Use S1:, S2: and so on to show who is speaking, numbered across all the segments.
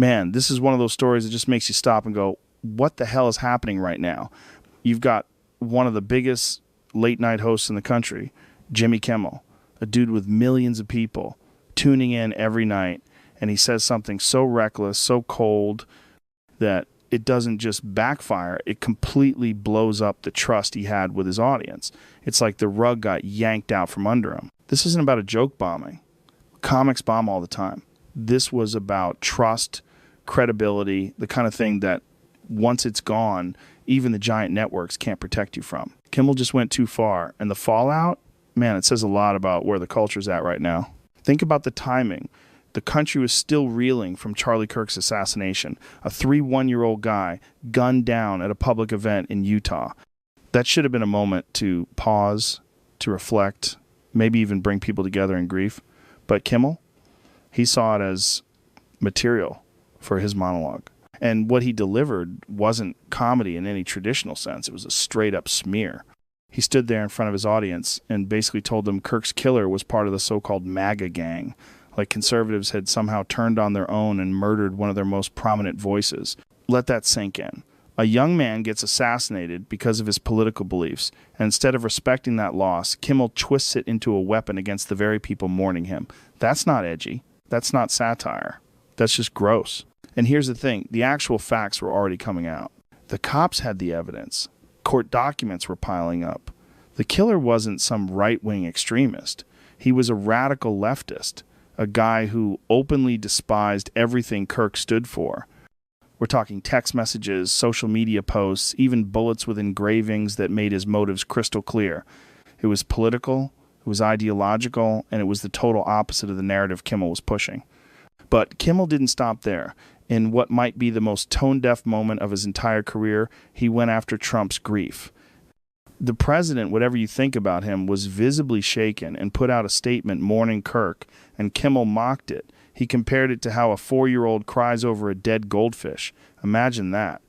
S1: Man, this is one of those stories that just makes you stop and go, what the hell is happening right now? You've got one of the biggest late night hosts in the country, Jimmy Kimmel, a dude with millions of people tuning in every night, and he says something so reckless, so cold, that it doesn't just backfire, it completely blows up the trust he had with his audience. It's like the rug got yanked out from under him. This isn't about a joke bombing. Comics bomb all the time. This was about trust, credibility, the kind of thing that once it's gone, even the giant networks can't protect you from. Kimmel just went too far, and the fallout, man, it says a lot about where the culture's at right now. Think about the timing. The country was still reeling from Charlie Kirk's assassination. A 1-year-old guy gunned down at a public event in Utah. That should have been a moment to pause, to reflect, maybe even bring people together in grief. But Kimmel, he saw it as material for his monologue. And what he delivered wasn't comedy in any traditional sense. It was a straight-up smear. He stood there in front of his audience and basically told them Kirk's killer was part of the so-called MAGA gang. Like conservatives had somehow turned on their own and murdered one of their most prominent voices. Let that sink in. A young man gets assassinated because of his political beliefs, and instead of respecting that loss, Kimmel twists it into a weapon against the very people mourning him. That's not edgy. That's not satire. That's just gross. And here's the thing. The actual facts were already coming out. The cops had the evidence. Court documents were piling up. The killer wasn't some right-wing extremist. He was a radical leftist, a guy who openly despised everything Kirk stood for. We're talking text messages, social media posts, even bullets with engravings that made his motives crystal clear. It was political, it was ideological, and it was the total opposite of the narrative Kimmel was pushing. But Kimmel didn't stop there. In what might be the most tone-deaf moment of his entire career, he went after Trump's grief. The president, whatever you think about him, was visibly shaken and put out a statement mourning Kirk, and Kimmel mocked it. He compared it to how a 4-year-old cries over a dead goldfish. Imagine that.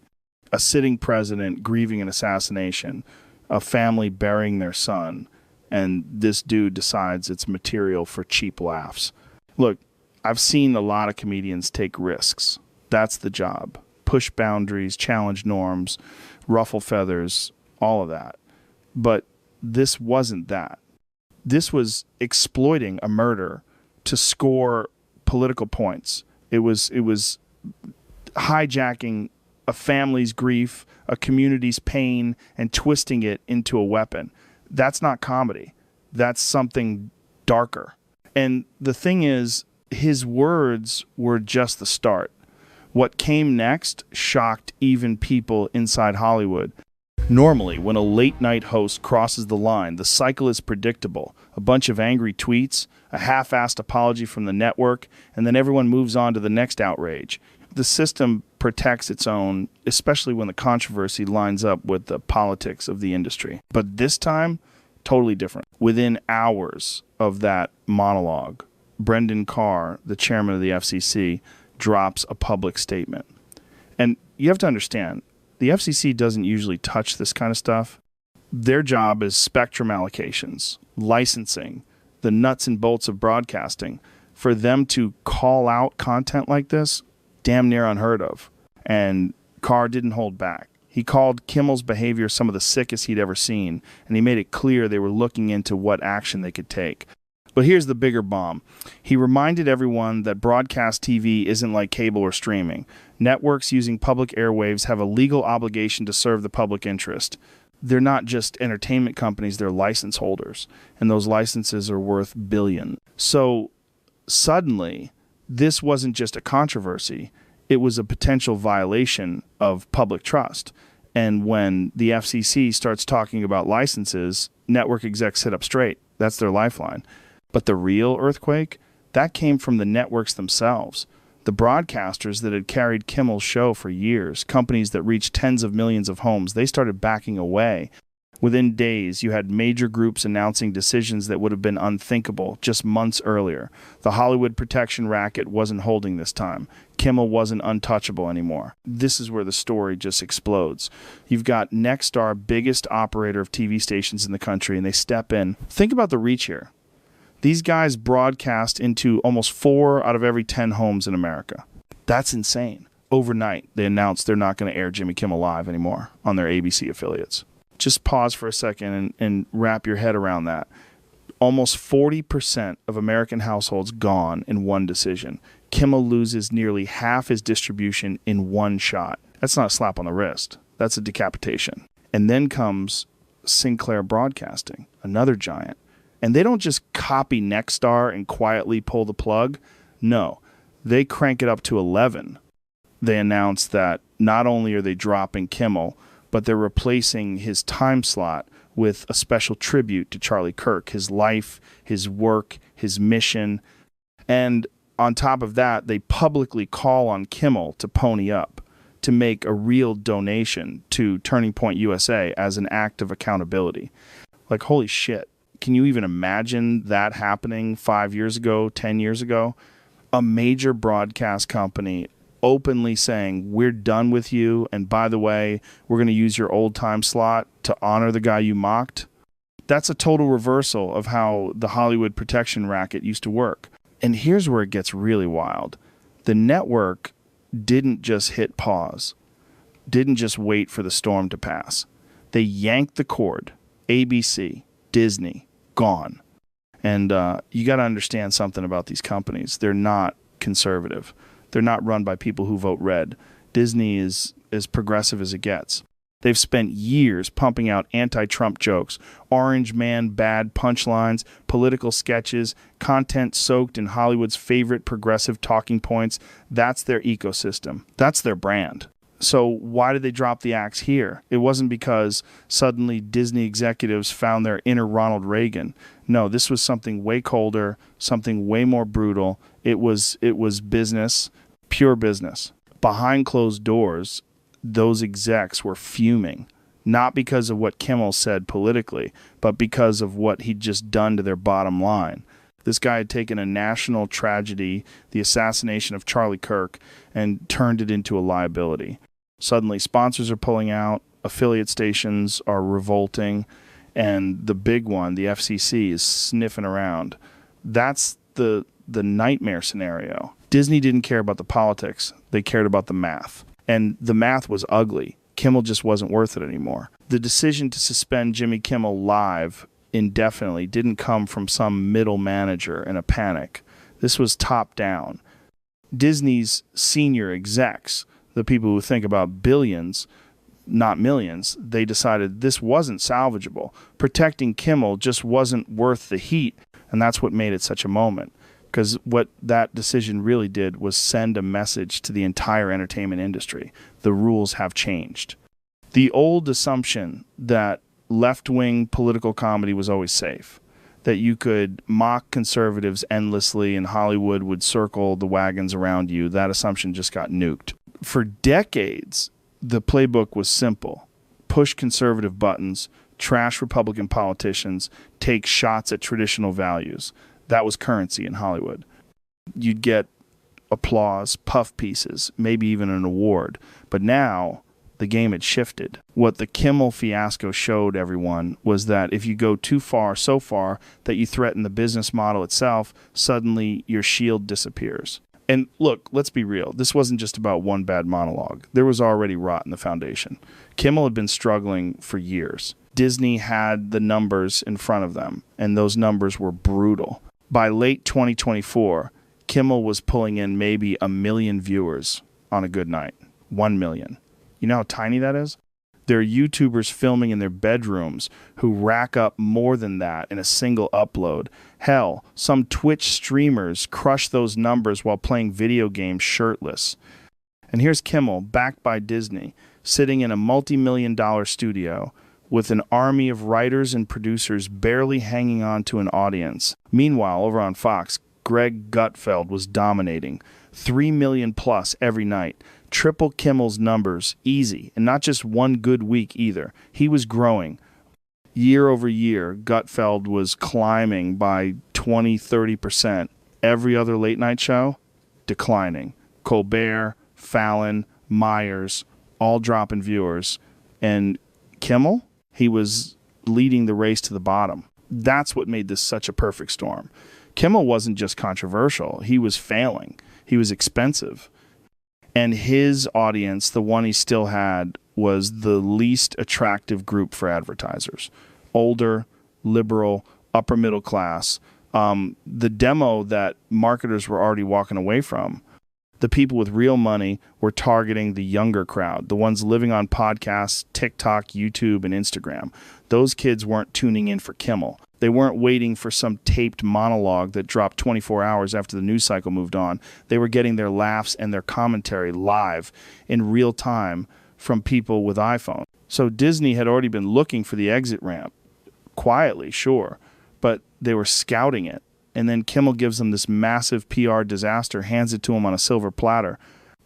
S1: A sitting president grieving an assassination, a family burying their son, and this dude decides it's material for cheap laughs. Look, I've seen a lot of comedians take risks. That's the job. Push boundaries, challenge norms, ruffle feathers, all of that. But this wasn't that. This was exploiting a murder to score political points. It was hijacking a family's grief, a community's pain, and twisting it into a weapon. That's not comedy. That's something darker. And the thing is, his words were just the start. What came next shocked even people inside Hollywood. Normally, when a late-night host crosses the line, the cycle is predictable. A bunch of angry tweets, a half-assed apology from the network, and then everyone moves on to the next outrage. The system protects its own, especially when the controversy lines up with the politics of the industry. But this time, totally different. Within hours of that monologue, Brendan Carr, the chairman of the FCC, drops a public statement. And you have to understand, the FCC doesn't usually touch this kind of stuff. Their job is spectrum allocations, licensing, the nuts and bolts of broadcasting. For them to call out content like this, damn near unheard of. And Carr didn't hold back. He called Kimmel's behavior some of the sickest he'd ever seen, and he made it clear they were looking into what action they could take. But here's the bigger bomb. He reminded everyone that broadcast TV isn't like cable or streaming. Networks using public airwaves have a legal obligation to serve the public interest. They're not just entertainment companies, they're license holders, and those licenses are worth billions. So suddenly, this wasn't just a controversy, it was a potential violation of public trust. And when the FCC starts talking about licenses, network execs sit up straight. That's their lifeline. But the real earthquake, that came from the networks themselves. The broadcasters that had carried Kimmel's show for years, companies that reached tens of millions of homes, they started backing away. Within days, you had major groups announcing decisions that would have been unthinkable just months earlier. The Hollywood protection racket wasn't holding this time. Kimmel wasn't untouchable anymore. This is where the story just explodes. You've got Nexstar, biggest operator of TV stations in the country, and they step in. Think about the reach here. These guys broadcast into almost 4 out of every 10 homes in America. That's insane. Overnight, they announced they're not going to air Jimmy Kimmel Live anymore on their ABC affiliates. Just pause for a second and wrap your head around that. Almost 40% of American households gone in one decision. Kimmel loses nearly half his distribution in one shot. That's not a slap on the wrist. That's a decapitation. And then comes Sinclair Broadcasting, another giant. And they don't just copy Nexstar and quietly pull the plug. No, they crank it up to 11. They announce that not only are they dropping Kimmel, but they're replacing his time slot with a special tribute to Charlie Kirk, his life, his work, his mission. And on top of that, they publicly call on Kimmel to pony up, to make a real donation to Turning Point USA as an act of accountability. Like, holy shit. Can you even imagine that happening 5 years ago, 10 years ago? A major broadcast company openly saying, we're done with you, and by the way, we're going to use your old time slot to honor the guy you mocked. That's a total reversal of how the Hollywood protection racket used to work. And here's where it gets really wild. The network didn't just hit pause, didn't just wait for the storm to pass. They yanked the cord. ABC, Disney, gone. And you got to understand something about these companies. They're not conservative. They're not run by people who vote red. Disney is as progressive as it gets. They've spent years pumping out anti-Trump jokes, orange man bad punchlines, political sketches, content soaked in Hollywood's favorite progressive talking points. That's their ecosystem. That's their brand. So why did they drop the axe here? It wasn't because suddenly Disney executives found their inner Ronald Reagan. No, this was something way colder, something way more brutal. It was business, pure business. Behind closed doors, those execs were fuming, not because of what Kimmel said politically, but because of what he'd just done to their bottom line. This guy had taken a national tragedy, the assassination of Charlie Kirk, and turned it into a liability. Suddenly, sponsors are pulling out, affiliate stations are revolting, and the big one, the FCC, is sniffing around. That's the nightmare scenario. Disney didn't care about the politics. They cared about the math. And the math was ugly. Kimmel just wasn't worth it anymore. The decision to suspend Jimmy Kimmel Live indefinitely didn't come from some middle manager in a panic. This was top down. Disney's senior execs, the people who think about billions, not millions, they decided this wasn't salvageable. Protecting Kimmel just wasn't worth the heat, and that's what made it such a moment. Because what that decision really did was send a message to the entire entertainment industry. The rules have changed. The old assumption that left-wing political comedy was always safe, that you could mock conservatives endlessly and Hollywood would circle the wagons around you, that assumption just got nuked. For decades, the playbook was simple. Push conservative buttons, trash Republican politicians, take shots at traditional values. That was currency in Hollywood. You'd get applause, puff pieces, maybe even an award. But now the game had shifted. What the Kimmel fiasco showed everyone was that if you go too far, so far that you threaten the business model itself, suddenly your shield disappears. And look, let's be real. This wasn't just about one bad monologue. There was already rot in the foundation. Kimmel had been struggling for years. Disney had the numbers in front of them, and those numbers were brutal. By late 2024, Kimmel was pulling in maybe 1 million viewers on a good night. 1 million. You know how tiny that is? There are YouTubers filming in their bedrooms who rack up more than that in a single upload. Hell, some Twitch streamers crush those numbers while playing video games shirtless. And here's Kimmel, backed by Disney, sitting in a multi-million-dollar studio with an army of writers and producers barely hanging on to an audience. Meanwhile, over on Fox, Greg Gutfeld was dominating. 3 million plus every night. Triple Kimmel's numbers, easy, and not just one good week either. He was growing. Year over year, Gutfeld was climbing by 20-30%. Every other late night show, declining. Colbert, Fallon, Myers, all dropping viewers. And Kimmel, he was leading the race to the bottom. That's what made this such a perfect storm. Kimmel wasn't just controversial. He was failing. He was expensive. And his audience, the one he still had, was the least attractive group for advertisers. Older, liberal, upper middle class. The demo that marketers were already walking away from, the people with real money were targeting the younger crowd, the ones living on podcasts, TikTok, YouTube, and Instagram. Those kids weren't tuning in for Kimmel. They weren't waiting for some taped monologue that dropped 24 hours after the news cycle moved on. They were getting their laughs and their commentary live in real time from people with iPhone. So Disney had already been looking for the exit ramp, quietly, sure, but they were scouting it. And then Kimmel gives them this massive PR disaster, hands it to him on a silver platter.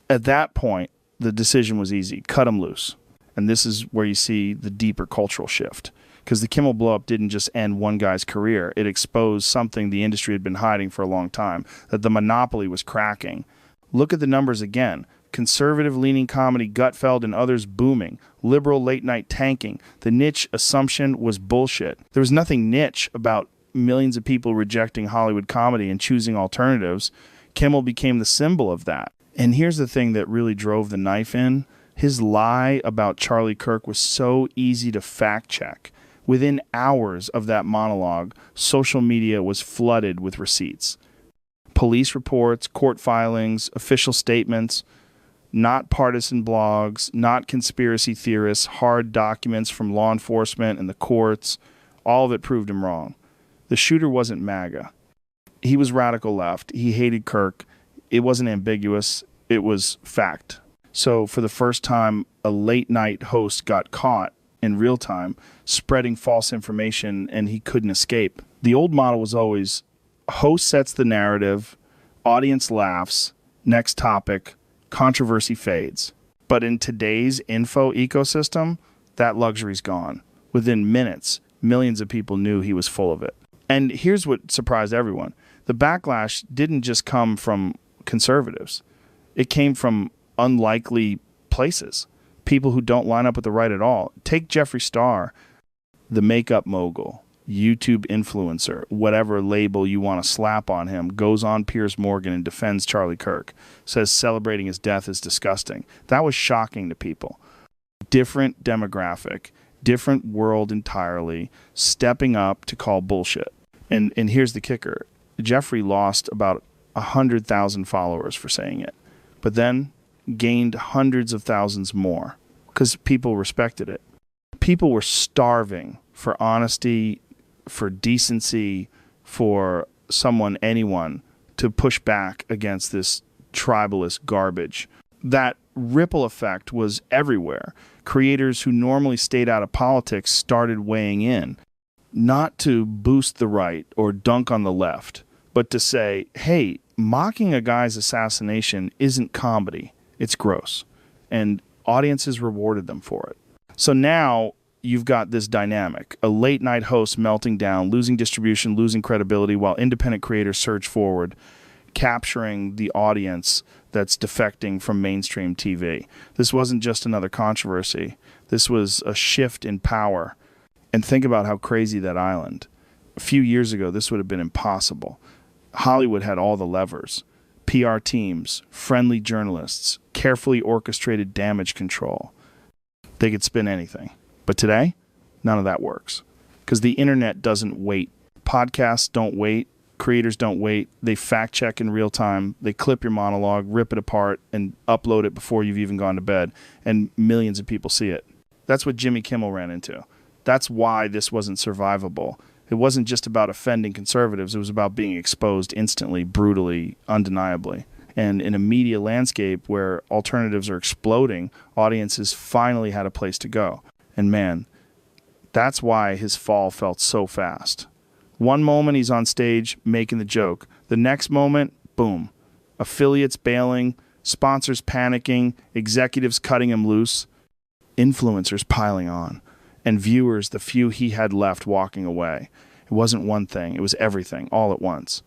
S1: At that point, the decision was easy. Cut him loose. And this is where you see the deeper cultural shift. Because the Kimmel blow-up didn't just end one guy's career. It exposed something the industry had been hiding for a long time, that the monopoly was cracking. Look at the numbers again. Conservative-leaning comedy Gutfeld and others booming. Liberal late-night tanking. The niche assumption was bullshit. There was nothing niche about millions of people rejecting Hollywood comedy and choosing alternatives. Kimmel became the symbol of that. And here's the thing that really drove the knife in. His lie about Charlie Kirk was so easy to fact-check. Within hours of that monologue, social media was flooded with receipts. Police reports, court filings, official statements, not partisan blogs, not conspiracy theorists, hard documents from law enforcement and the courts. All of it proved him wrong. The shooter wasn't MAGA. He was radical left. He hated Kirk. It wasn't ambiguous. It was fact. So for the first time, a late-night host got caught in real time spreading false information, and he couldn't escape. The old model was always host sets the narrative, audience laughs, next topic, controversy fades. But in today's info ecosystem, that luxury's gone. Within minutes, millions of people knew he was full of it. And here's what surprised everyone. The backlash didn't just come from conservatives. It came from unlikely places. People who don't line up with the right at all. Take Jeffree Star, the makeup mogul, YouTube influencer, whatever label you want to slap on him, goes on Piers Morgan and defends Charlie Kirk, says celebrating his death is disgusting. That was shocking to people. Different demographic, different world entirely, stepping up to call bullshit. And here's the kicker. Jeffrey lost about 100,000 followers for saying it, but then gained hundreds of thousands more because people respected it. People were starving for honesty, for decency, for anyone to push back against this tribalist garbage. That ripple effect was everywhere. Creators who normally stayed out of politics started weighing in, not to boost the right or dunk on the left, but to say, hey, mocking a guy's assassination isn't comedy. It's gross. And audiences rewarded them for it. So now you've got this dynamic, a late night host melting down, losing distribution, losing credibility, while independent creators surge forward, capturing the audience that's defecting from mainstream TV. This wasn't just another controversy. This was a shift in power. And think about how crazy that island. A few years ago, this would have been impossible. Hollywood had all the levers. PR teams, friendly journalists, carefully orchestrated damage control. They could spin anything. But today, none of that works. Because the internet doesn't wait. Podcasts don't wait. Creators don't wait. They fact check in real time. They clip your monologue, rip it apart, and upload it before you've even gone to bed. And millions of people see it. That's what Jimmy Kimmel ran into. That's why this wasn't survivable. It wasn't just about offending conservatives. It was about being exposed instantly, brutally, undeniably. And in a media landscape where alternatives are exploding, audiences finally had a place to go. And man, that's why his fall felt so fast. One moment he's on stage making the joke. The next moment, boom. Affiliates bailing, sponsors panicking, executives cutting him loose, influencers piling on, and viewers, the few he had left, walking away. It wasn't one thing. It was everything, all at once.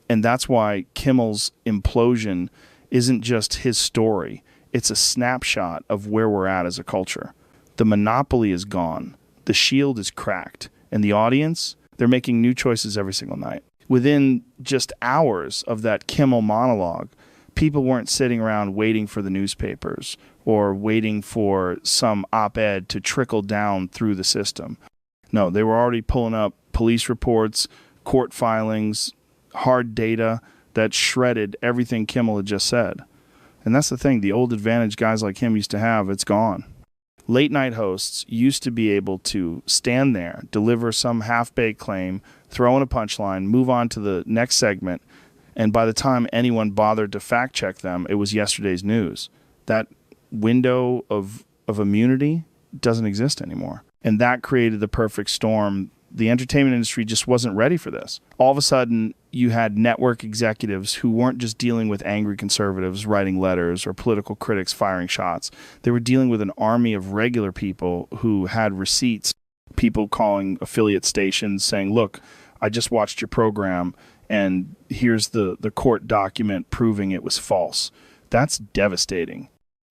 S1: And that's why Kimmel's implosion isn't just his story. It's a snapshot of where we're at as a culture. The monopoly is gone. The shield is cracked. And the audience, they're making new choices every single night. Within just hours of that Kimmel monologue, People weren't sitting around waiting for the newspapers or waiting for some op-ed to trickle down through the system. No, they were already pulling up police reports, court filings, hard data that shredded everything Kimmel had just said. And that's the thing, the old advantage guys like him used to have, it's gone. Late night hosts used to be able to stand there, deliver some half-baked claim, throw in a punchline, move on to the next segment, and by the time anyone bothered to fact-check them, it was yesterday's news. That window of immunity doesn't exist anymore. And that created the perfect storm. The entertainment industry just wasn't ready for this. All of a sudden, you had network executives who weren't just dealing with angry conservatives writing letters or political critics firing shots. They were dealing with an army of regular people who had receipts, people calling affiliate stations saying, look, I just watched your program and here's the court document proving it was false. That's devastating.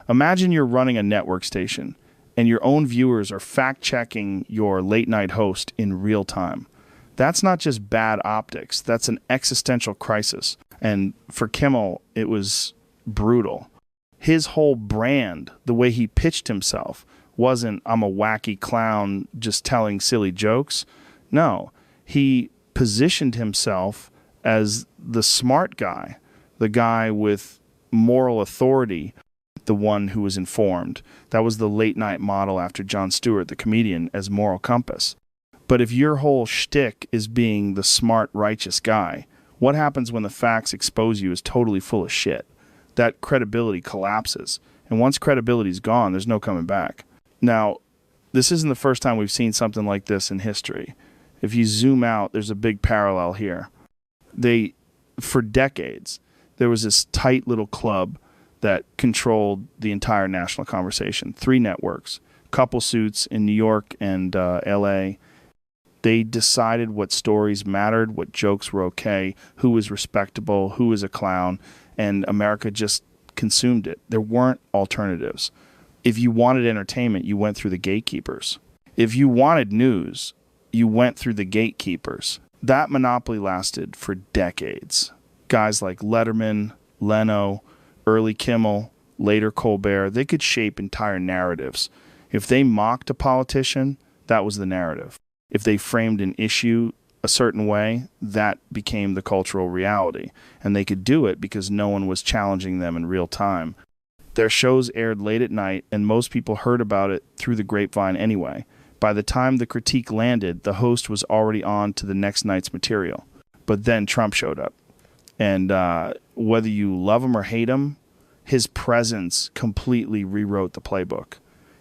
S1: Imagine you're running a network station and your own viewers are fact-checking your late-night host in real time. That's not just bad optics. That's an existential crisis. And for Kimmel, it was brutal. His whole brand, the way he pitched himself, wasn't, I'm a wacky clown just telling silly jokes. No, he positioned himself as the smart guy, the guy with moral authority, the one who was informed. That was the late night model after Jon Stewart, the comedian, as moral compass. But if your whole shtick is being the smart, righteous guy, what happens when the facts expose you as totally full of shit? That credibility collapses. And once credibility's gone, there's no coming back. Now, this isn't the first time we've seen something like this in history. If you zoom out, there's a big parallel here. For decades, there was this tight little club that controlled the entire national conversation. 3 networks, couple suits in New York and L.A. They decided what stories mattered, what jokes were okay, who was respectable, who was a clown, and America just consumed it. There weren't alternatives. If you wanted entertainment, you went through the gatekeepers. If you wanted news, you went through the gatekeepers. That monopoly lasted for decades. Guys like Letterman, Leno, early Kimmel, later Colbert, they could shape entire narratives. If they mocked a politician, that was the narrative. If they framed an issue a certain way, that became the cultural reality. And they could do it because no one was challenging them in real time. Their shows aired late at night, and most people heard about it through the grapevine anyway. By the time the critique landed, the host was already on to the next night's material. But then Trump showed up. And whether you love him or hate him, his presence completely rewrote the playbook.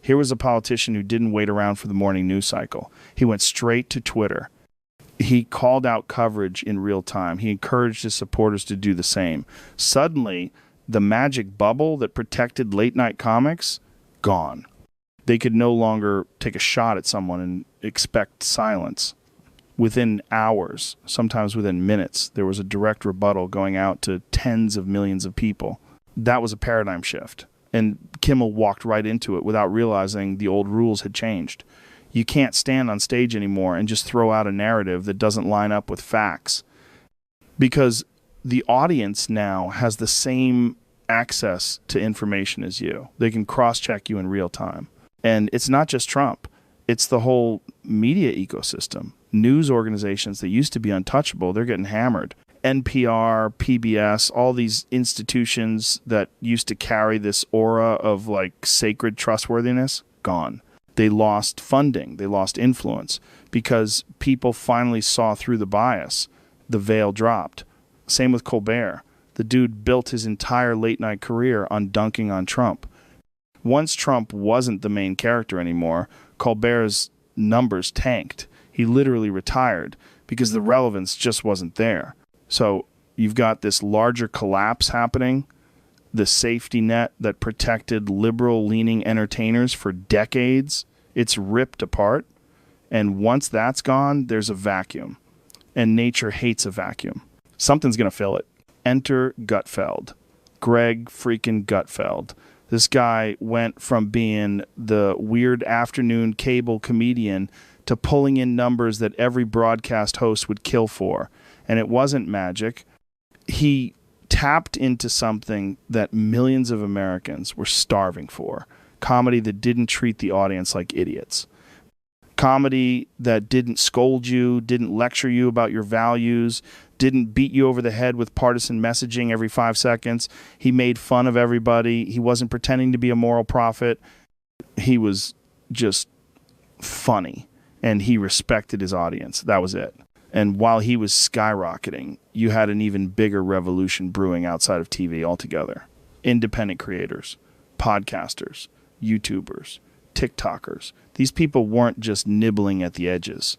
S1: Here was a politician who didn't wait around for the morning news cycle. He went straight to Twitter. He called out coverage in real time. He encouraged his supporters to do the same. Suddenly, the magic bubble that protected late-night comics, gone. They could no longer take a shot at someone and expect silence. Within hours, sometimes within minutes, there was a direct rebuttal going out to tens of millions of people. That was a paradigm shift. And Kimmel walked right into it without realizing the old rules had changed. You can't stand on stage anymore and just throw out a narrative that doesn't line up with facts. Because the audience now has the same access to information as you. They can cross-check you in real time. And it's not just Trump. It's the whole media ecosystem. News organizations that used to be untouchable, they're getting hammered. NPR, PBS, all these institutions that used to carry this aura of like sacred trustworthiness, gone. They lost funding. They lost influence because people finally saw through the bias. The veil dropped. Same with Colbert. The dude built his entire late-night career on dunking on Trump. Once Trump wasn't the main character anymore, Colbert's numbers tanked. He literally retired because the relevance just wasn't there. So you've got this larger collapse happening, the safety net that protected liberal-leaning entertainers for decades. It's ripped apart. And once that's gone, there's a vacuum. And nature hates a vacuum. Something's going to fill it. Enter Gutfeld. Greg freaking Gutfeld. This guy went from being the weird afternoon cable comedian to pulling in numbers that every broadcast host would kill for. And it wasn't magic. He tapped into something that millions of Americans were starving for. Comedy that didn't treat the audience like idiots. Comedy that didn't scold you, didn't lecture you about your values, didn't beat you over the head with partisan messaging every 5 seconds. He made fun of everybody. He wasn't pretending to be a moral prophet. He was just funny, and he respected his audience. That was it. And while he was skyrocketing, you had an even bigger revolution brewing outside of TV altogether. Independent creators, podcasters, YouTubers, TikTokers. These people weren't just nibbling at the edges.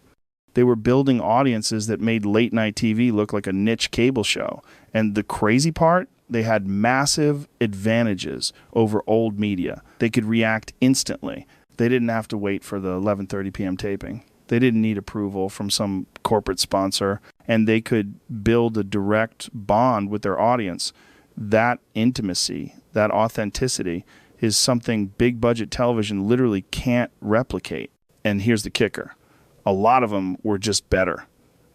S1: They were building audiences that made late night TV look like a niche cable show. And the crazy part, they had massive advantages over old media. They could react instantly. They didn't have to wait for the 11:30 p.m. taping. They didn't need approval from some corporate sponsor, and they could build a direct bond with their audience. That intimacy, that authenticity is something big budget television literally can't replicate. And here's the kicker. A lot of them were just better.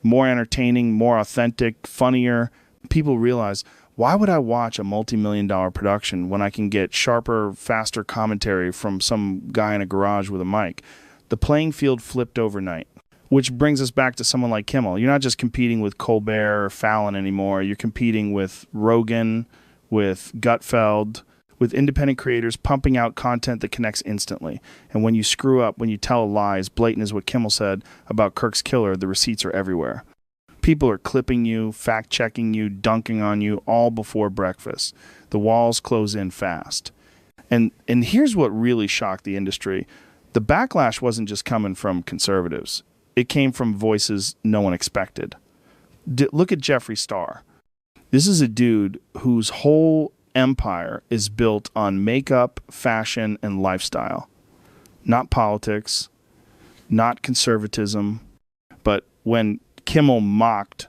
S1: More entertaining, more authentic, funnier. People realize, why would I watch a multi-million-dollar production when I can get sharper, faster commentary from some guy in a garage with a mic? The playing field flipped overnight, which brings us back to someone like Kimmel. You're not just competing with Colbert or Fallon anymore. You're competing with Rogan, with Gutfeld, with independent creators pumping out content that connects instantly. And when you screw up, when you tell a lie, as blatant as what Kimmel said about Kirk's killer, the receipts are everywhere. People are clipping you, fact-checking you, dunking on you, all before breakfast. The walls close in fast. And here's what really shocked the industry. The backlash wasn't just coming from conservatives. It came from voices no one expected. Look at Jeffree Star. This is a dude whose whole empire is built on makeup, fashion, and lifestyle. Not politics, not conservatism, but when Kimmel mocked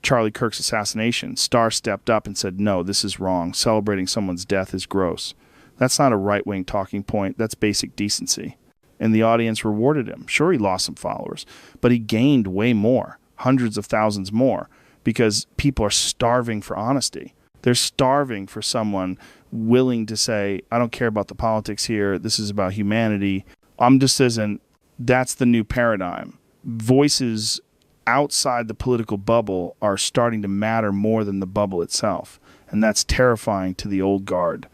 S1: Charlie Kirk's assassination, Star stepped up and said, no, this is wrong. Celebrating someone's death is gross. That's not a right-wing talking point. That's basic decency. And the audience rewarded him. Sure, he lost some followers, but he gained way more, hundreds of thousands more, because people are starving for honesty. They're starving for someone willing to say, I don't care about the politics here. This is about humanity. That's the new paradigm. Voices outside the political bubble are starting to matter more than the bubble itself. And that's terrifying to the old guard.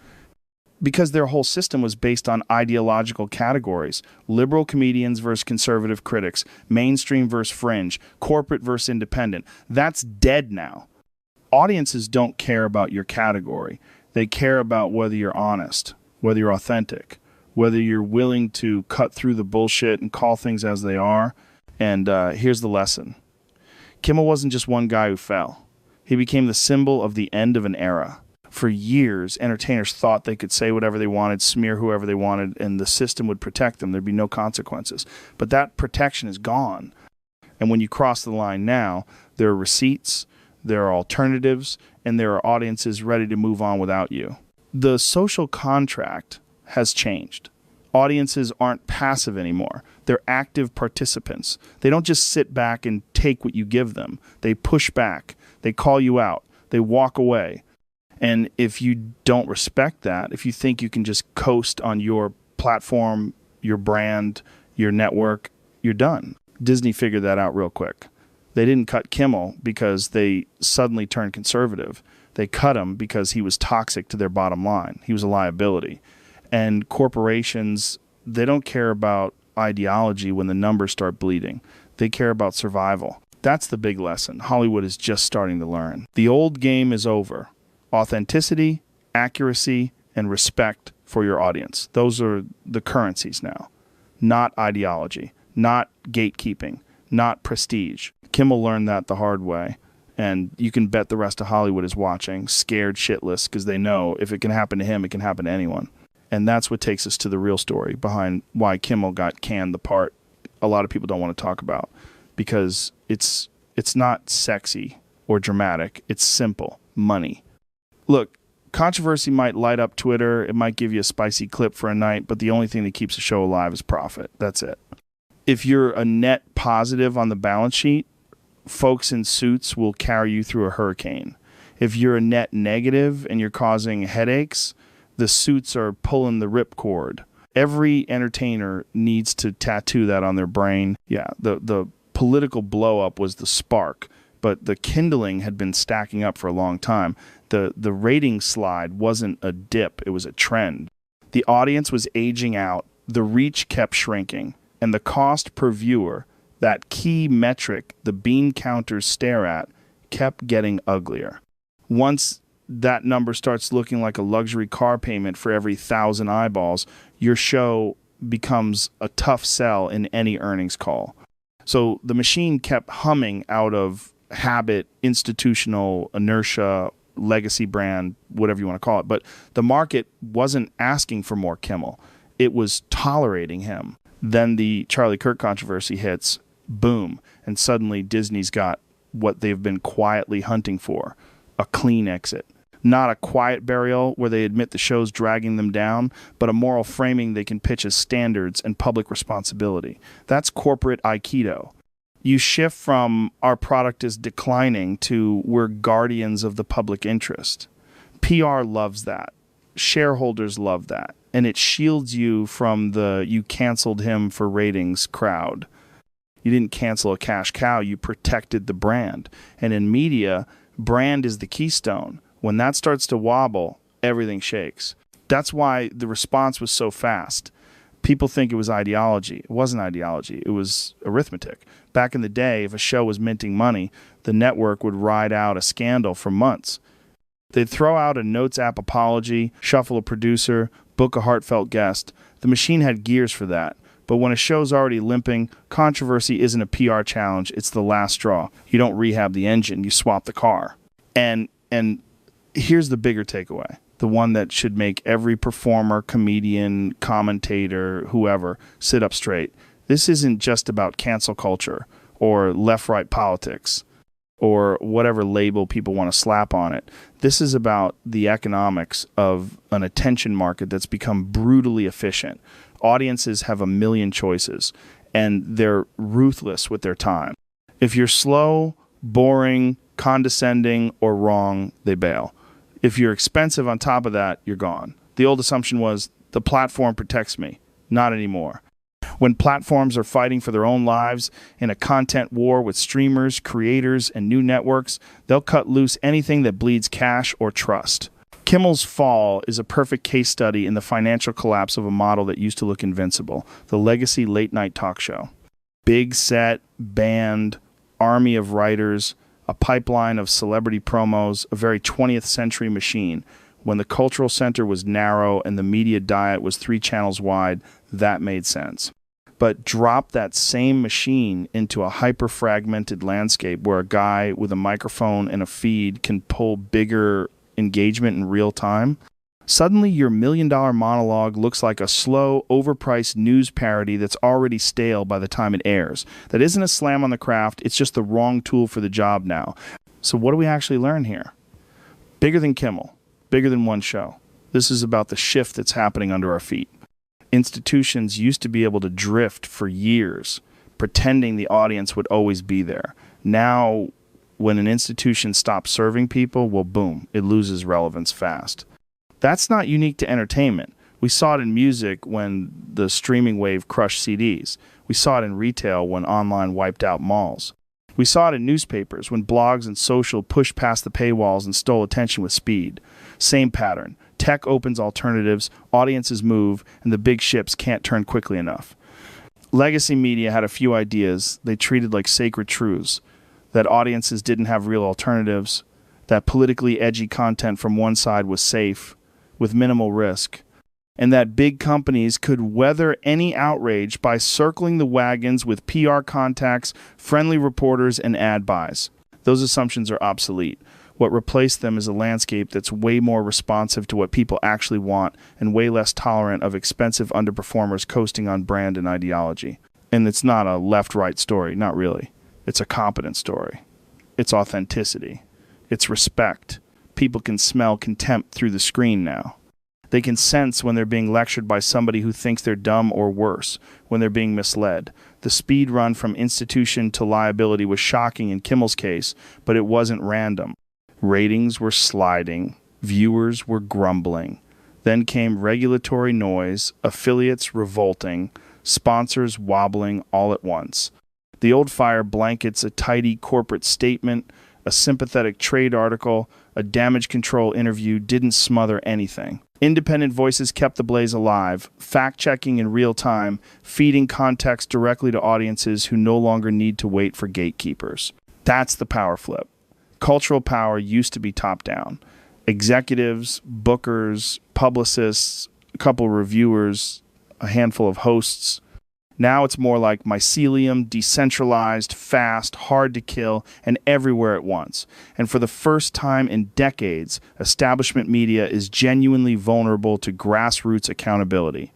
S1: Because their whole system was based on ideological categories. Liberal comedians versus conservative critics. Mainstream versus fringe. Corporate versus independent. That's dead now. Audiences don't care about your category. They care about whether you're honest, whether you're authentic, whether you're willing to cut through the bullshit and call things as they are. And here's the lesson. Kimmel wasn't just one guy who fell. He became the symbol of the end of an era. For years, entertainers thought they could say whatever they wanted, smear whoever they wanted, and the system would protect them. There'd be no consequences. But that protection is gone. And when you cross the line now, there are receipts, there are alternatives, and there are audiences ready to move on without you. The social contract has changed. Audiences aren't passive anymore. They're active participants. They don't just sit back and take what you give them. They push back. They call you out. They walk away. And if you don't respect that, if you think you can just coast on your platform, your brand, your network, you're done. Disney figured that out real quick. They didn't cut Kimmel because they suddenly turned conservative. They cut him because he was toxic to their bottom line. He was a liability. And corporations, they don't care about ideology when the numbers start bleeding. They care about survival. That's the big lesson Hollywood is just starting to learn. The old game is over. Authenticity, accuracy, and respect for your audience. Those are the currencies now. Not ideology, not gatekeeping, not prestige. Kimmel learned that the hard way, and you can bet the rest of Hollywood is watching, scared shitless, because they know if it can happen to him, it can happen to anyone. And that's what takes us to the real story behind why Kimmel got canned the part a lot of people don't want to talk about, because it's not sexy or dramatic. It's simple. Money. Look, controversy might light up Twitter. It might give you a spicy clip for a night, but the only thing that keeps a show alive is profit. That's it. If you're a net positive on the balance sheet, folks in suits will carry you through a hurricane. If you're a net negative and you're causing headaches, the suits are pulling the ripcord. Every entertainer needs to tattoo that on their brain. Yeah, the political blow-up was the spark, but the kindling had been stacking up for a long time. The rating slide wasn't a dip, it was a trend. The audience was aging out, the reach kept shrinking, and the cost per viewer, that key metric the bean counters stare at, kept getting uglier. Once that number starts looking like a luxury car payment for every 1,000 eyeballs, your show becomes a tough sell in any earnings call. So the machine kept humming out of habit, institutional inertia, legacy brand, whatever you want to call it. But the market wasn't asking for more Kimmel. It was tolerating him. Then the Charlie Kirk controversy hits, boom, and suddenly Disney's got what they've been quietly hunting for, a clean exit. Not a quiet burial where they admit the show's dragging them down, but a moral framing they can pitch as standards and public responsibility. That's corporate Aikido. You shift from our product is declining to we're guardians of the public interest. PR loves that. Shareholders love that. And it shields you from the you canceled him for ratings crowd. You didn't cancel a cash cow, you protected the brand. And in media, brand is the keystone. When that starts to wobble, everything shakes. That's why the response was so fast. People think it was ideology. It wasn't ideology. It was arithmetic. Back in the day, if a show was minting money, the network would ride out a scandal for months. They'd throw out a Notes app apology, shuffle a producer, book a heartfelt guest. The machine had gears for that. But when a show's already limping, controversy isn't a PR challenge. It's the last straw. You don't rehab the engine. You swap the car. And here's the bigger takeaway, the one that should make every performer, comedian, commentator, whoever, sit up straight. This isn't just about cancel culture or left-right politics or whatever label people want to slap on it. This is about the economics of an attention market that's become brutally efficient. Audiences have a million choices, and they're ruthless with their time. If you're slow, boring, condescending, or wrong, they bail. If you're expensive on top of that, you're gone. The old assumption was the platform protects me. Not anymore. When platforms are fighting for their own lives in a content war with streamers, creators, and new networks, they'll cut loose anything that bleeds cash or trust. Kimmel's fall is a perfect case study in the financial collapse of a model that used to look invincible, the legacy late-night talk show. Big set, band, army of writers, a pipeline of celebrity promos, a very 20th century machine. When the cultural center was narrow and the media diet was 3 channels wide, that made sense. But drop that same machine into a hyper-fragmented landscape where a guy with a microphone and a feed can pull bigger engagement in real time. Suddenly your $1 million monologue looks like a slow, overpriced news parody that's already stale by the time it airs. That isn't a slam on the craft, it's just the wrong tool for the job now. So what do we actually learn here? Bigger than Kimmel, bigger than one show. This is about the shift that's happening under our feet. Institutions used to be able to drift for years, pretending the audience would always be there. Now, when an institution stops serving people, well, boom, it loses relevance fast. That's not unique to entertainment. We saw it in music when the streaming wave crushed CDs. We saw it in retail when online wiped out malls. We saw it in newspapers when blogs and social pushed past the paywalls and stole attention with speed. Same pattern. Tech opens alternatives, audiences move, and the big ships can't turn quickly enough. Legacy media had a few ideas they treated like sacred truths, that audiences didn't have real alternatives, that politically edgy content from one side was safe, with minimal risk, and that big companies could weather any outrage by circling the wagons with PR contacts, friendly reporters, and ad buys. Those assumptions are obsolete. What replaced them is a landscape that's way more responsive to what people actually want and way less tolerant of expensive underperformers coasting on brand and ideology. And it's not a left-right story, not really. It's a competent story. It's authenticity. It's respect. People can smell contempt through the screen now. They can sense when they're being lectured by somebody who thinks they're dumb or worse, when they're being misled. The speed run from institution to liability was shocking in Kimmel's case, but it wasn't random. Ratings were sliding. Viewers were grumbling. Then came regulatory noise, affiliates revolting, sponsors wobbling all at once. The old fire blankets a tidy corporate statement, a sympathetic trade article, a damage control interview didn't smother anything. Independent voices kept the blaze alive, fact-checking in real time, feeding context directly to audiences who no longer need to wait for gatekeepers. That's the power flip. Cultural power used to be top-down. Executives, bookers, publicists, a couple reviewers, a handful of hosts. Now it's more like mycelium, decentralized, fast, hard to kill, and everywhere at once. And for the first time in decades, establishment media is genuinely vulnerable to grassroots accountability.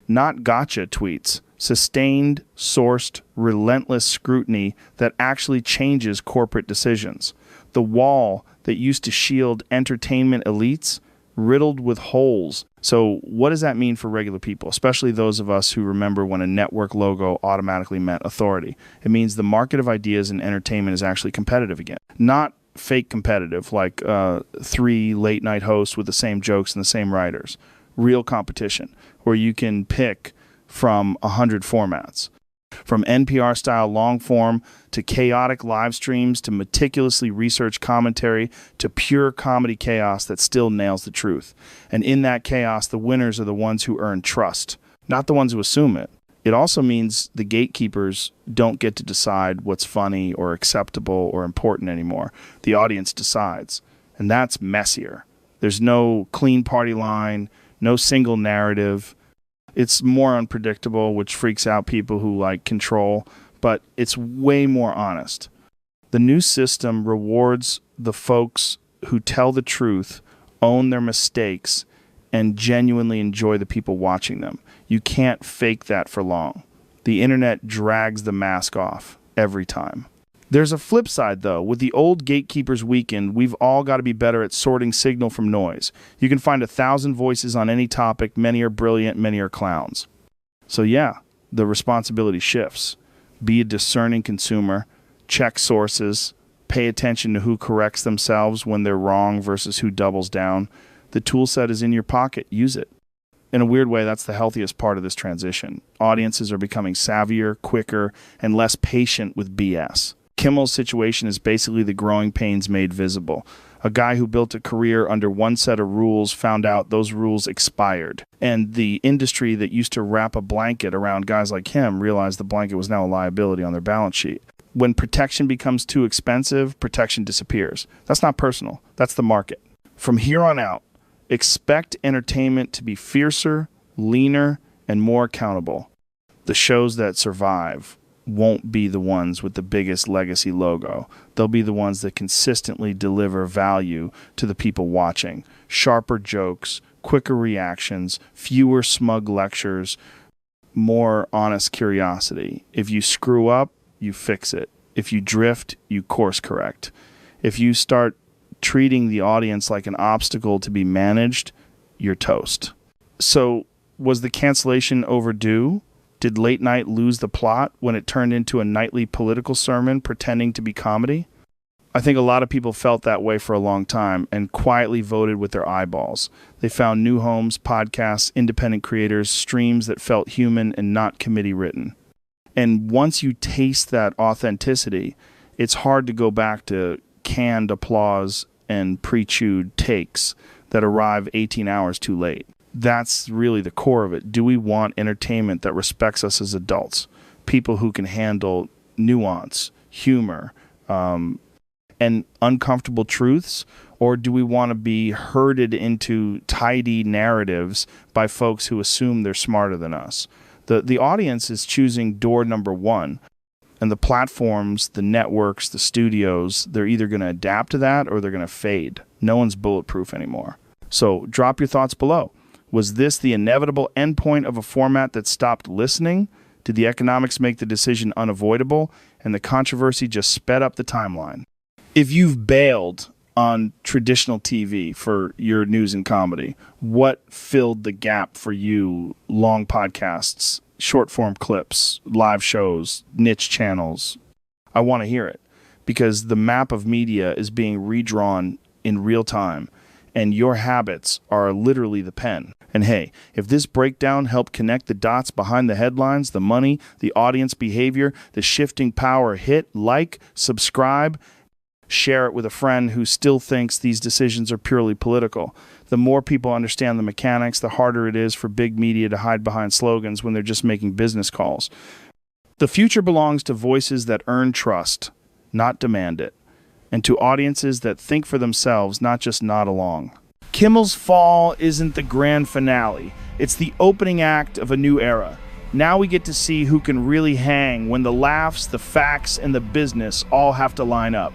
S1: Not gotcha tweets, sustained, sourced, relentless scrutiny that actually changes corporate decisions. The wall that used to shield entertainment elites, riddled with holes. So what does that mean for regular people, especially those of us who remember when a network logo automatically meant authority? It means the market of ideas in entertainment is actually competitive again. Not fake competitive, like 3 late-night hosts with the same jokes and the same writers. Real competition, where you can pick from 100 formats. From NPR-style long-form to chaotic live streams to meticulously researched commentary to pure comedy chaos that still nails the truth. And in that chaos, the winners are the ones who earn trust, not the ones who assume it. It also means the gatekeepers don't get to decide what's funny or acceptable or important anymore. The audience decides, and that's messier. There's no clean party line, no single narrative. It's more unpredictable, which freaks out people who like control, but it's way more honest. The new system rewards the folks who tell the truth, own their mistakes, and genuinely enjoy the people watching them. You can't fake that for long. The internet drags the mask off every time. There's a flip side, though. With the old gatekeepers weakened, we've all got to be better at sorting signal from noise. You can find 1,000 voices on any topic. Many are brilliant, many are clowns. So yeah, the responsibility shifts. Be a discerning consumer. Check sources. Pay attention to who corrects themselves when they're wrong versus who doubles down. The tool set is in your pocket. Use it. In a weird way, that's the healthiest part of this transition. Audiences are becoming savvier, quicker, and less patient with BS. Kimmel's situation is basically the growing pains made visible. A guy who built a career under one set of rules found out those rules expired. And the industry that used to wrap a blanket around guys like him realized the blanket was now a liability on their balance sheet. When protection becomes too expensive, protection disappears. That's not personal. That's the market. From here on out, expect entertainment to be fiercer, leaner, and more accountable. The shows that survive won't be the ones with the biggest legacy logo. They'll be the ones that consistently deliver value to the people watching. Sharper jokes, quicker reactions, fewer smug lectures, more honest curiosity. If you screw up, you fix it. If you drift, you course correct. If you start treating the audience like an obstacle to be managed, you're toast. So, was the cancellation overdue? Did late night lose the plot when it turned into a nightly political sermon pretending to be comedy? I think a lot of people felt that way for a long time and quietly voted with their eyeballs. They found new homes, podcasts, independent creators, streams that felt human and not committee written. And once you taste that authenticity, it's hard to go back to canned applause and pre-chewed takes that arrive 18 hours too late. That's really the core of it. Do we want entertainment that respects us as adults? People who can handle nuance, humor, and uncomfortable truths? Or do we want to be herded into tidy narratives by folks who assume they're smarter than us? The audience is choosing door number one. And the platforms, the networks, the studios, they're either going to adapt to that or they're going to fade. No one's bulletproof anymore. So drop your thoughts below. Was this the inevitable endpoint of a format that stopped listening? Did the economics make the decision unavoidable, and the controversy just sped up the timeline? If you've bailed on traditional TV for your news and comedy, what filled the gap for you? Long podcasts, short-form clips, live shows, niche channels. I want to hear it. because the map of media is being redrawn in real time, and your habits are literally the pen. And hey, if this breakdown helped connect the dots behind the headlines, the money, the audience behavior, the shifting power, hit like, subscribe, share it with a friend who still thinks these decisions are purely political. The more people understand the mechanics, the harder it is for big media to hide behind slogans when they're just making business calls. The future belongs to voices that earn trust, not demand it, and to audiences that think for themselves, not just nod along. Kimmel's fall isn't the grand finale. It's the opening act of a new era. Now we get to see who can really hang when the laughs, the facts, and the business all have to line up.